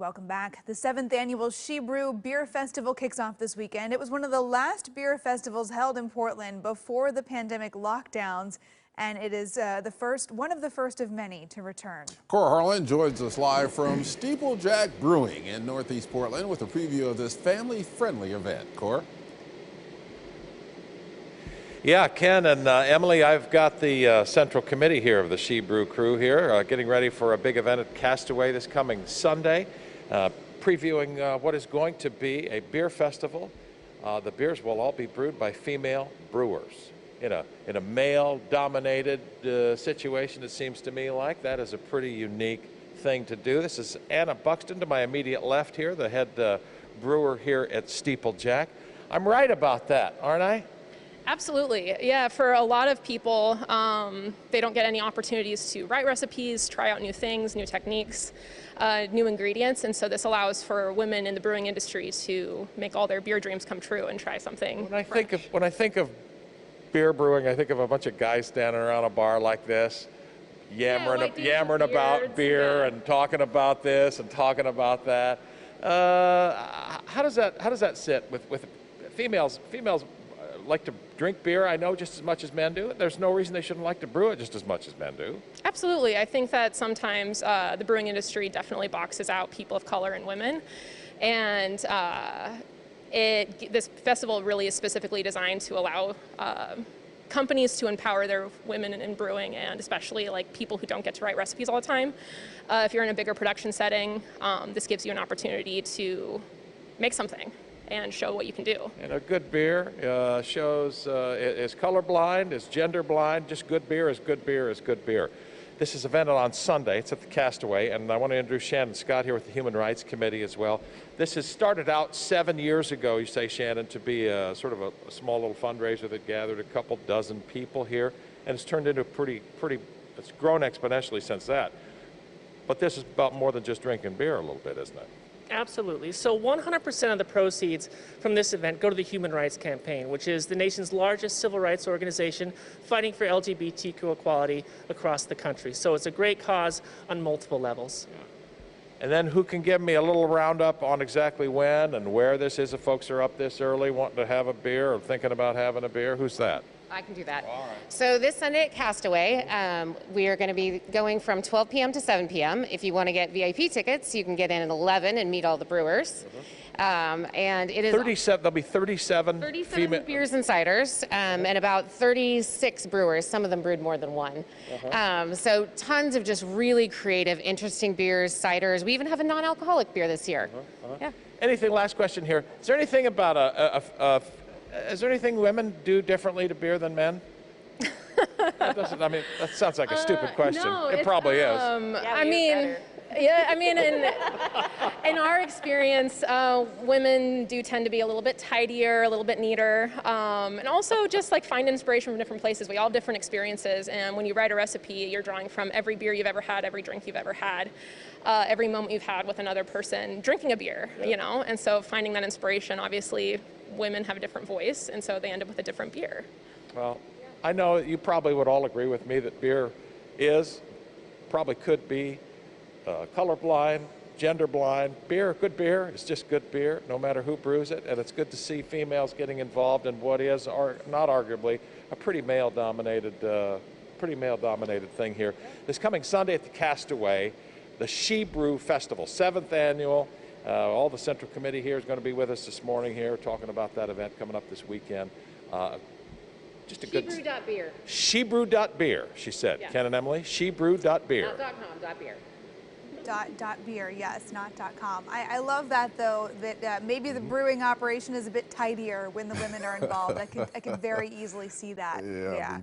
Welcome back. The 7th annual SheBrew Beer Festival kicks off this weekend. It was one of the last beer festivals held in Portland before the pandemic lockdowns, and it is one of the first of many to return. Kohr Harlan joins us live from Steeplejack Brewing in Northeast Portland with a preview of this family-friendly event. Kohr? Yeah, Ken and Emily, I've got the central committee here of the SheBrew crew here, getting ready for a big event at Castaway this coming Sunday, previewing what is going to be a beer festival. The beers will all be brewed by female brewers. In a male-dominated situation, it seems to me like that is a pretty unique thing to do. This is Anna Buxton to my immediate left here, the head brewer here at Steeplejack. I'm right about that, aren't I? Absolutely. Yeah, for a lot of people, they don't get any opportunities to write recipes, try out new things, new techniques, new ingredients, and so this allows for women in the brewing industry to make all their beer dreams come true and try something. When I think of beer brewing, I think of a bunch of guys standing around a bar like this, yammering about beer and talking about this and talking about that. How does that sit with females? Females like to drink beer, I know, just as much as men do. There's no reason they shouldn't like to brew it just as much as men do. Absolutely. I think that sometimes the brewing industry definitely boxes out people of color and women. And this festival really is specifically designed to allow companies to empower their women in brewing, and especially like people who don't get to write recipes all the time. If you're in a bigger production setting, this gives you an opportunity to make something and show what you can do. And a good beer is colorblind, is gender blind. Just good beer is good beer is good beer. This is event on Sunday. It's at the Castaway, and I want to introduce Shannon Scott here with the Human Rights Committee as well. This has started out 7 years ago, you say, Shannon, to be sort of a small little fundraiser that gathered a couple dozen people here, and it's turned into it's grown exponentially since that. But this is about more than just drinking beer a little bit, isn't it? Absolutely. So 100% of the proceeds from this event go to the Human Rights Campaign, which is the nation's largest civil rights organization fighting for LGBTQ equality across the country. So it's a great cause on multiple levels. And then who can give me a little roundup on exactly when and where this is if folks are up this early wanting to have a beer or thinking about having a beer? Who's that? I can do that. All right. So this Sunday at Castaway, we are going to be going from 12 p.m. to 7 p.m. If you want to get VIP tickets, you can get in at 11 and meet all the brewers. And it is 37. There'll be 37 beers and ciders, and about 36 brewers. Some of them brewed more than one. So tons of just really creative, interesting beers, ciders. We even have a non-alcoholic beer this year. Yeah. Anything? Last question here. Is there anything about is there anything women do differently to beer than men? I mean, that sounds like a stupid question. No, it probably is. I mean, in our experience, women do tend to be a little bit tidier, a little bit neater, and also just like find inspiration from different places. We all have different experiences, and when you write a recipe, you're drawing from every beer you've ever had, every drink you've ever had, every moment you've had with another person drinking a beer, you know? And so finding that inspiration, obviously, women have a different voice, and so they end up with a different beer. Well, I know you probably would all agree with me that beer probably could be colorblind, gender blind. Good beer is just good beer, no matter who brews it, and it's good to see females getting involved in what is, or not arguably, a pretty male-dominated thing here. This coming Sunday at the Castaway, the SheBrew Festival, 7th annual. All the Central Committee here is going to be with us this morning here, talking about that event coming up this weekend. Just a good SheBrew.beer. SheBrew.beer, she said. Yeah. Ken and Emily, SheBrew.beer. Not .com, .beer. .beer, yes, not .com. I love that, though, that maybe the brewing operation is a bit tidier when the women are involved. I can very easily see that. Yeah.